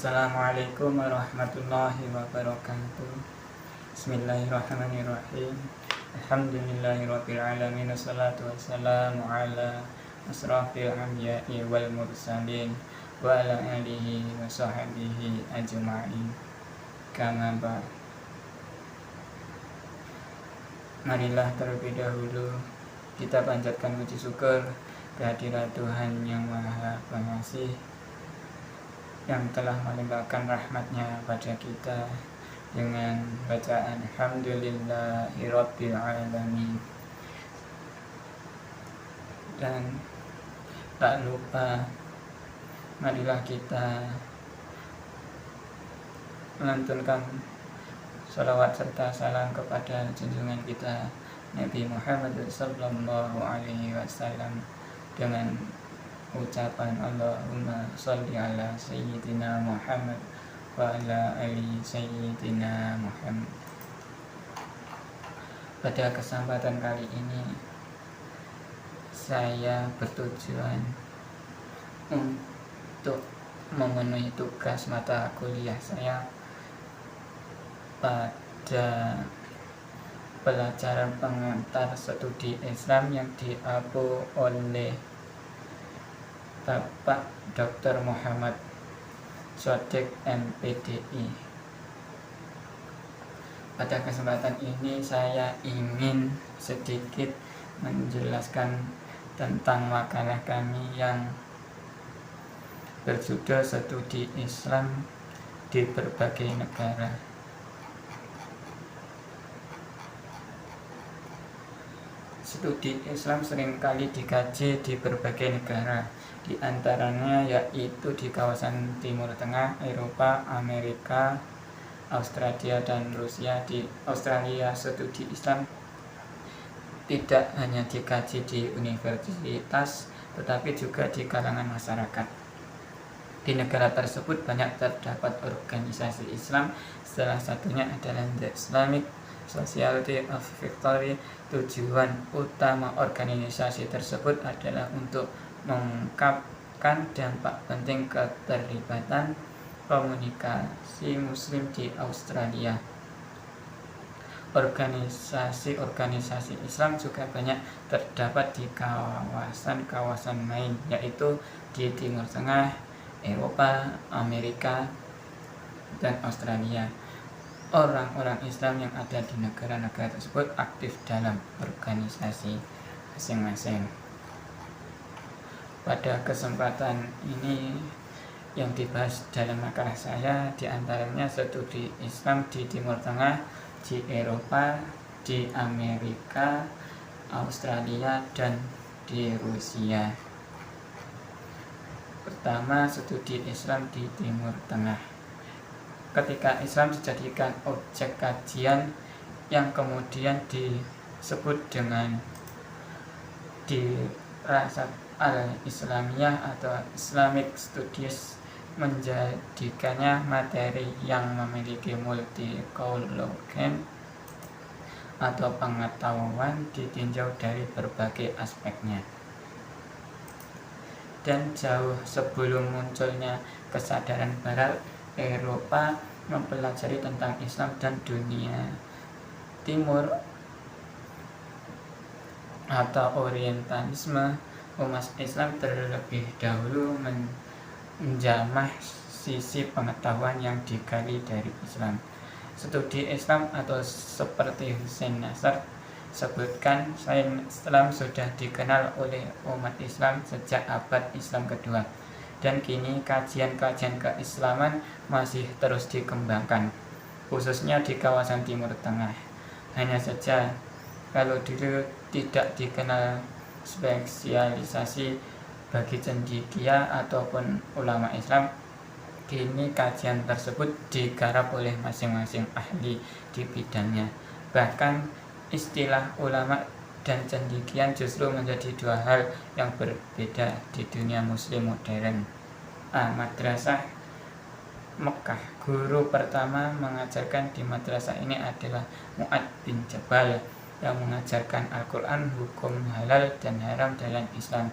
Assalamualaikum warahmatullahi wabarakatuh. Bismillahirrahmanirrahim. Alhamdulillahirabbil alamin. Wassalatu wassalamu ala asrafil anbiya'i wal mursalin wa ala alihi wa sahbihi ajma'in. Kama ba. Marilah terlebih dahulu kita panjatkan puji syukur kehadirat Tuhan yang Maha Pengasih, yang telah melimpahkan rahmatnya pada kita dengan bacaan Alhamdulillahirabbil alamin. Dan tak lupa, marilah kita melantunkan salawat serta salam kepada junjungan kita Nabi Muhammad sallallahu alaihi wasallam dengan ucapan Allahumma sholli ala sayyidina Muhammad wa ala ali sayyidina Muhammad. Pada kesempatan kali ini saya bertujuan untuk memenuhi tugas mata kuliah saya pada pelajaran pengantar studi Islam yang diapu oleh Bapak Dr. Muhammad Shodiq MPDI. Pada kesempatan ini saya ingin sedikit menjelaskan tentang makalah kami yang berjudul Studi Islam di Berbagai Negara. Studi Islam seringkali dikaji di berbagai negara, di antaranya yaitu di kawasan Timur Tengah, Eropa, Amerika, Australia, dan Rusia. Di Australia, studi Islam tidak hanya dikaji di universitas, tetapi juga di kalangan masyarakat. Di negara tersebut banyak terdapat organisasi Islam, salah satunya adalah The Islamic Society of Victoria. Tujuan utama organisasi tersebut adalah untuk mengungkapkan dampak penting keterlibatan komunikasi Muslim di Australia. Organisasi-organisasi Islam juga banyak terdapat di kawasan-kawasan lain, yaitu di Timur Tengah, Eropa, Amerika, dan Australia. Orang-orang Islam yang ada di negara-negara tersebut aktif dalam organisasi masing-masing. Pada kesempatan ini yang dibahas dalam makalah saya diantaranya studi Islam di Timur Tengah, di Eropa, di Amerika, Australia, dan di Rusia. Pertama, studi Islam di Timur Tengah. Ketika Islam dijadikan objek kajian yang kemudian disebut dengan dirasat al-Islamiyah atau Islamic Studies, menjadikannya materi yang memiliki multi-kaulugen atau pengetahuan ditinjau dari berbagai aspeknya. Dan jauh sebelum munculnya kesadaran Barat, Eropa mempelajari tentang Islam, dan dunia Timur atau Orientalisme, umat Islam terlebih dahulu menjamah sisi pengetahuan yang digali dari Islam. Studi Islam atau seperti Hussein Nasr sebutkan, sains Islam sudah dikenal oleh umat Islam sejak abad Islam kedua, dan kini kajian-kajian keislaman masih terus dikembangkan, khususnya di kawasan Timur Tengah. Hanya saja, kalau dulu tidak dikenal spesialisasi bagi cendekia ataupun ulama Islam, kini kajian tersebut digarap oleh masing-masing ahli di bidangnya. Bahkan istilah ulama dan cendekian justru menjadi dua hal yang berbeda di dunia Muslim modern. Madrasah Mekah. Guru pertama mengajarkan di madrasah ini adalah Mu'ad bin Jabal, yang mengajarkan Al-Quran, hukum halal dan haram dalam Islam.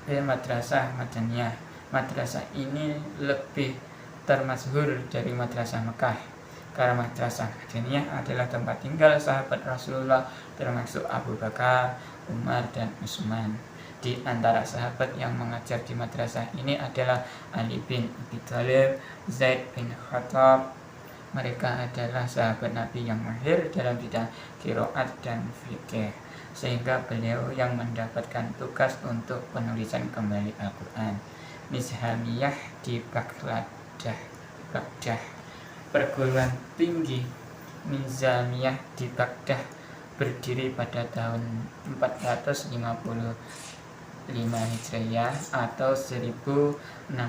Madrasah Madaniyah. Madrasah ini lebih termasyhur dari Madrasah Mekah, karena Madrasah Madaniyah adalah tempat tinggal sahabat Rasulullah, termasuk Abu Bakar, Umar, dan Utsman. Di antara sahabat yang mengajar di madrasah ini adalah Ali bin Abi Thalib, Zaid bin Khattab. Mereka adalah sahabat Nabi yang mahir dalam bidang qiraat dan fikih, sehingga beliau yang mendapatkan tugas untuk penulisan kembali Al-Quran. Nizamiyah di Baghdad. Perguruan tinggi Nizamiyah di Baghdad berdiri pada tahun 455 Hijriah atau 1063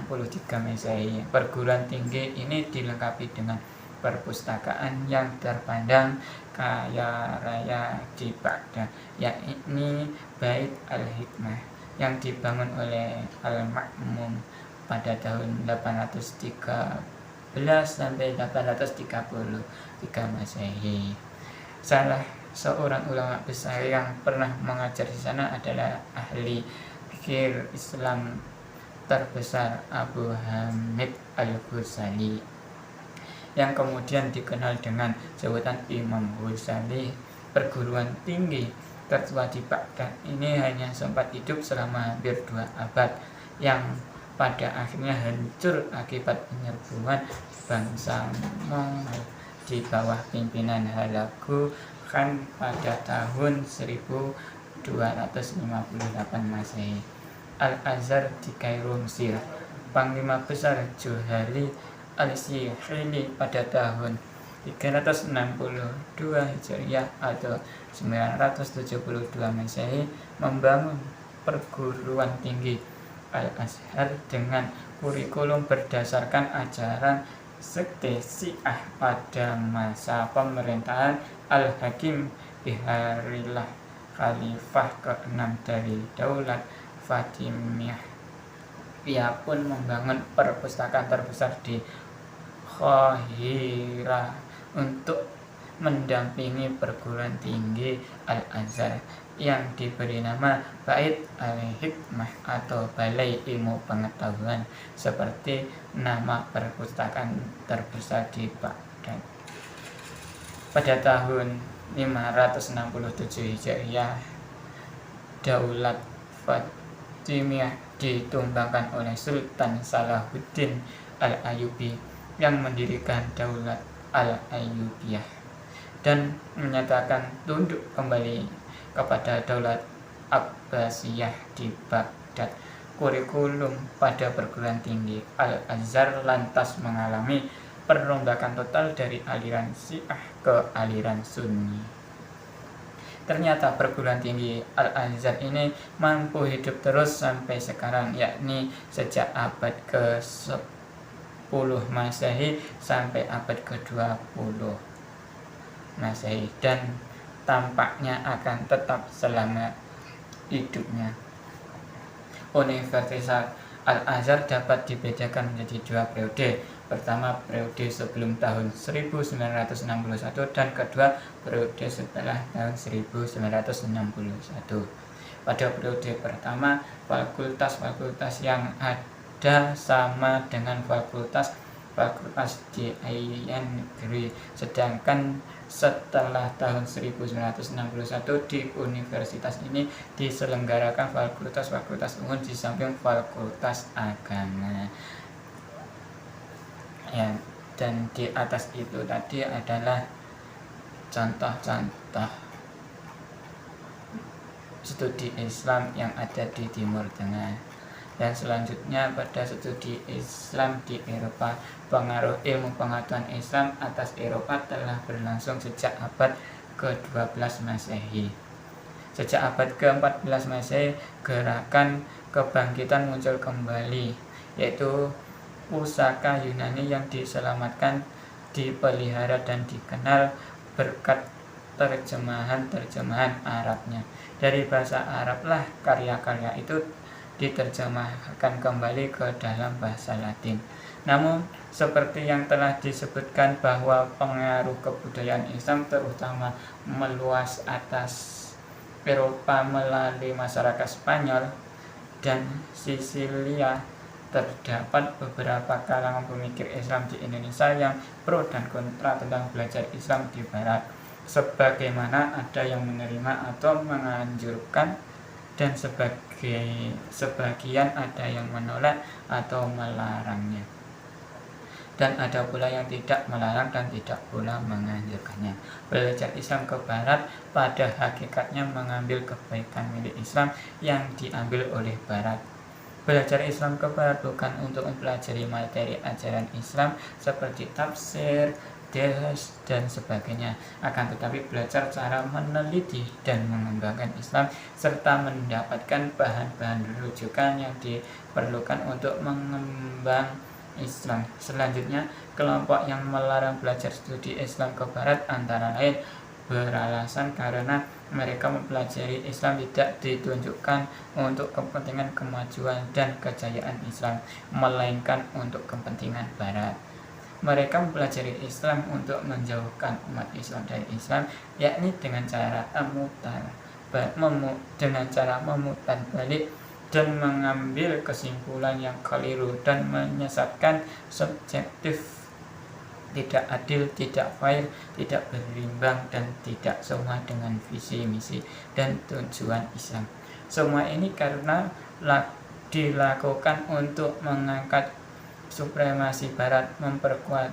Masehi. Perguruan tinggi ini dilengkapi dengan perpustakaan yang terpandang kaya raya di Baghdad, yakni Bait Al-Hikmah yang dibangun oleh Al-Ma'mun pada tahun 813 sampai 833 Masehi. Salah seorang ulama besar yang pernah mengajar di sana adalah ahli fikih Islam terbesar Abu Hamid Al-Ghazali, yang kemudian dikenal dengan sebutan Imam Ghazali. Perguruan tinggi tertua di Baghdad ini hanya sempat hidup selama hampir 2 abad, yang pada akhirnya hancur akibat penyerbuan bangsa Mongol di bawah pimpinan Hulagu Khan pada tahun 1258 Masehi. Al-Azhar di Kairo, Mesir. Panglima besar Johari Al-Sihili pada tahun 362 Hijriah atau 972 Masehi membangun perguruan tinggi Al-Azhar dengan kurikulum berdasarkan ajaran sekte Syiah pada masa pemerintahan Al-Hakim Biharillah, Khalifah ke-6 dari Daulat Fatimiyah. Ia pun membangun perpustakaan terbesar di Qahirah untuk mendampingi perguruan tinggi Al-Azhar yang diberi nama Bait Al-Hikmah atau Balai Ilmu Pengetahuan, seperti nama perpustakaan terbesar di Baghdad. Pada tahun 567 Hijriah, Daulat Fatimiyah ditumbangkan oleh Sultan Salahuddin Al-Ayyubi yang mendirikan Daulat Al-Ayyubiyah dan menyatakan tunduk kembali kepada Daulat Abbasiyah di Baghdad. Kurikulum pada perguruan tinggi Al-Azhar lantas mengalami perombakan total dari aliran Syiah ke aliran Sunni. Ternyata perguruan tinggi Al-Azhar ini mampu hidup terus sampai sekarang, yakni sejak abad ke-10 Masehi sampai abad ke-20 Masehi, dan tampaknya akan tetap selama hidupnya. Universitas Al-Azhar dapat dibedakan menjadi 2 periode. Pertama, periode sebelum tahun 1961 dan kedua, periode setelah tahun 1961. Pada periode pertama, fakultas-fakultas yang ada sama dengan fakultas di Ayan Negeri, sedangkan setelah tahun 1961 di universitas ini diselenggarakan fakultas-fakultas umum di samping fakultas agama. Ya, dan di atas itu tadi adalah contoh-contoh studi Islam yang ada di Timur Tengah. Dan selanjutnya pada studi Islam di Eropa, pengaruh ilmu pengetahuan Islam atas Eropa telah berlangsung sejak abad ke-12 Masehi. Sejak abad ke-14 Masehi, gerakan kebangkitan muncul kembali, yaitu pusaka Yunani yang diselamatkan, dipelihara dan dikenal berkat terjemahan Arabnya. Dari bahasa Arab lah karya-karya itu diterjemahkan kembali ke dalam bahasa Latin. Namun, seperti yang telah disebutkan bahwa pengaruh kebudayaan Islam terutama meluas atas Eropa melalui masyarakat Spanyol dan Sisilia terdapat beberapa kalangan pemikir Islam di Indonesia yang pro dan kontra tentang belajar Islam di Barat, sebagaimana ada yang menerima atau menganjurkan dan sebagian ada yang menolak atau melarangnya, dan ada pula yang tidak melarang dan tidak pula menganjurkannya. Belajar Islam ke Barat pada hakikatnya mengambil kebaikan milik Islam yang diambil oleh Barat. Belajar Islam ke Barat bukan untuk mempelajari materi ajaran Islam seperti tafsir, hadis, dan sebagainya, akan tetapi belajar cara meneliti dan mengembangkan Islam serta mendapatkan bahan-bahan rujukan yang diperlukan untuk mengembang Islam. Selanjutnya, kelompok yang melarang belajar studi Islam ke Barat antara lain beralasan karena mereka mempelajari Islam tidak ditunjukkan untuk kepentingan kemajuan dan kejayaan Islam, melainkan untuk kepentingan Barat. Mereka mempelajari Islam untuk menjauhkan umat Islam dari Islam, yakni dengan cara memutar balik dan mengambil kesimpulan yang keliru dan menyesatkan, subjektif, tidak adil, tidak fair, tidak berimbang, dan tidak semua dengan visi, misi, dan tujuan Islam. Semua ini karena dilakukan untuk mengangkat supremasi Barat, memperkuat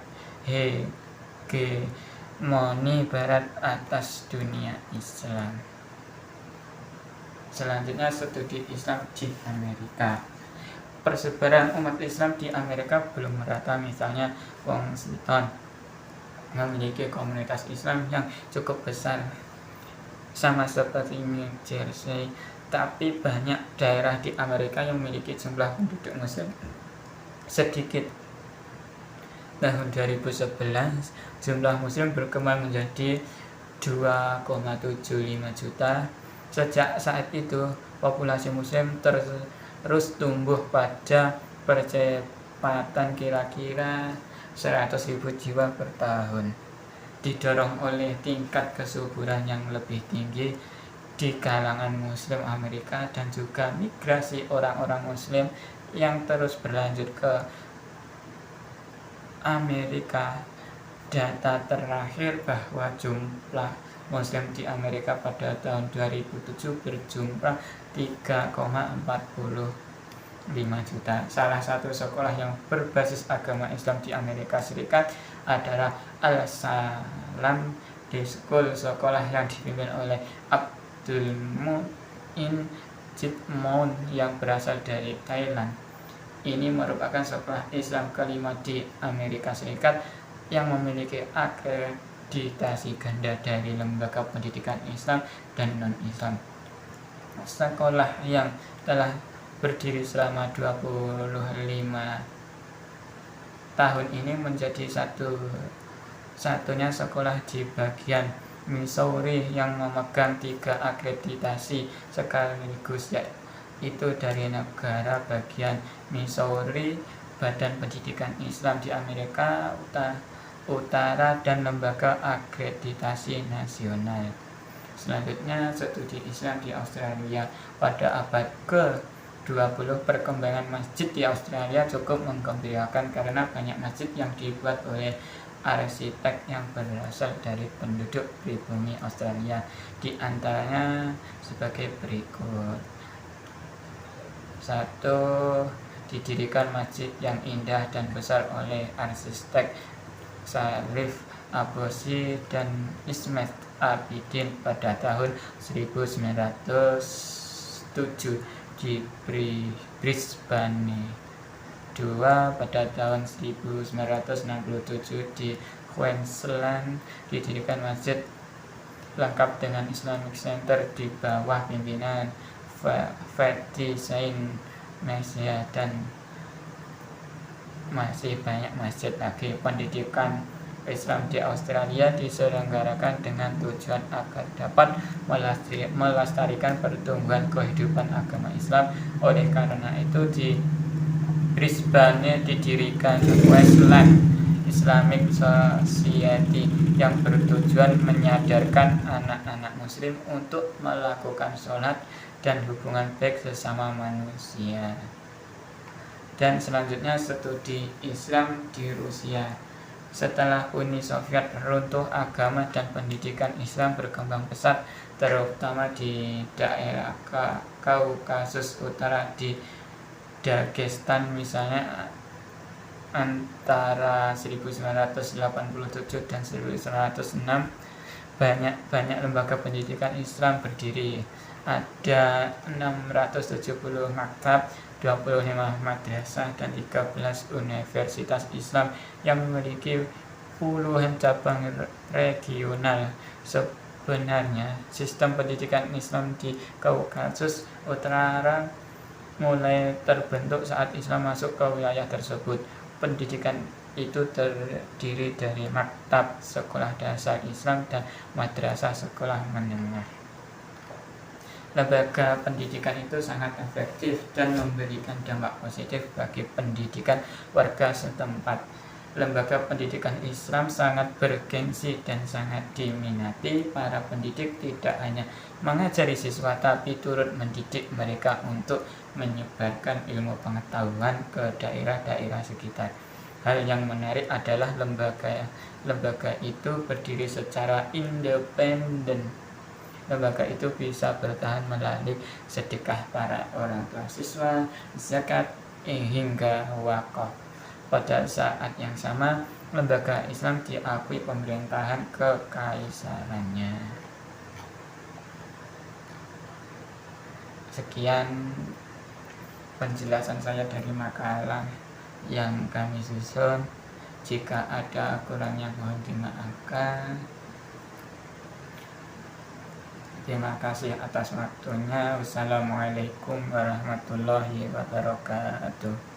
hegemoni Barat atas dunia Islam. Selanjutnya, studi Islam di Amerika. Persebaran umat Islam di Amerika belum merata. Misalnya Washington memiliki komunitas Islam yang cukup besar, sama seperti New Jersey, tapi banyak daerah di Amerika yang memiliki jumlah penduduk Muslim sedikit. Tahun 2011 jumlah Muslim berkembang menjadi 2,75 juta. Sejak saat itu populasi Muslim terus tumbuh pada percepatan kira-kira 100.000 jiwa per tahun, didorong oleh tingkat kesuburan yang lebih tinggi di kalangan Muslim Amerika dan juga migrasi orang-orang Muslim yang terus berlanjut ke Amerika. Data terakhir bahwa jumlah Muslim di Amerika pada tahun 2007 berjumlah 3,45 juta. Salah satu sekolah yang berbasis agama Islam di Amerika Serikat adalah Al-Salam School, sekolah yang dipimpin oleh Abdul Muin Jitmoun yang berasal dari Thailand. Ini merupakan sekolah Islam kelima di Amerika Serikat yang memiliki akreditasi ganda dari lembaga pendidikan Islam dan non-Islam. Sekolah yang telah berdiri selama 25 tahun ini menjadi satu-satunya sekolah di bagian Missouri yang memegang 3 akreditasi sekaligus, yaitu dari negara bagian Missouri, Badan Pendidikan Islam di Amerika Utara, dan Lembaga Akreditasi Nasional. Selanjutnya, studi Islam di Australia. Pada abad ke-20, perkembangan masjid di Australia cukup menggembirakan karena banyak masjid yang dibuat oleh arsitek yang berasal dari penduduk pribumi Australia. Di antaranya sebagai berikut. 1. Didirikan masjid yang indah dan besar oleh arsitek Sharif Abbasi dan Ismet Abidin pada tahun 1907 di Brisbane. 2. Pada tahun 1967 di Queensland didirikan masjid lengkap dengan Islamic Center di bawah pimpinan Fatih Sain Mesya, dan masih banyak masjid lagi. Pendidikan Islam di Australia diselenggarakan dengan tujuan agar dapat melestarikan pertumbuhan kehidupan agama Islam. Oleh karena itu, di Brisbane didirikan Westland Islamic Society yang bertujuan menyadarkan anak-anak Muslim untuk melakukan sholat dan hubungan baik sesama manusia. Dan selanjutnya studi Islam di Rusia. Setelah Uni Soviet runtuh, agama dan pendidikan Islam berkembang pesat, terutama di daerah Kaukasus Utara, di Dagestan misalnya. Antara 1987 dan 1906 banyak lembaga pendidikan Islam berdiri. Ada 670 maktab, 25 madrasah, dan 13 universitas Islam yang memiliki puluhan cabang regional. Sebenarnya sistem pendidikan Islam di Kaukasus Utara mulai terbentuk saat Islam masuk ke wilayah tersebut. Pendidikan itu terdiri dari maktab, sekolah dasar Islam, dan madrasah, sekolah menengah. Lembaga pendidikan itu sangat efektif dan memberikan dampak positif bagi pendidikan warga setempat. Lembaga pendidikan Islam sangat bergengsi dan sangat diminati. Para pendidik tidak hanya mengajari siswa, tapi turut mendidik mereka untuk menyebarkan ilmu pengetahuan ke daerah-daerah sekitar. Hal yang menarik adalah lembaga itu berdiri secara independen. Lembaga itu bisa bertahan melalui sedekah para orang tua siswa, zakat, hingga wakaf. Pada saat yang sama, lembaga Islam diakui pemerintahan kekaisarannya. Sekian penjelasan saya dari makalah yang kami susun. Jika ada kurangnya mohon dimaafkan. Terima kasih atas waktunya. Wassalamualaikum warahmatullahi wabarakatuh.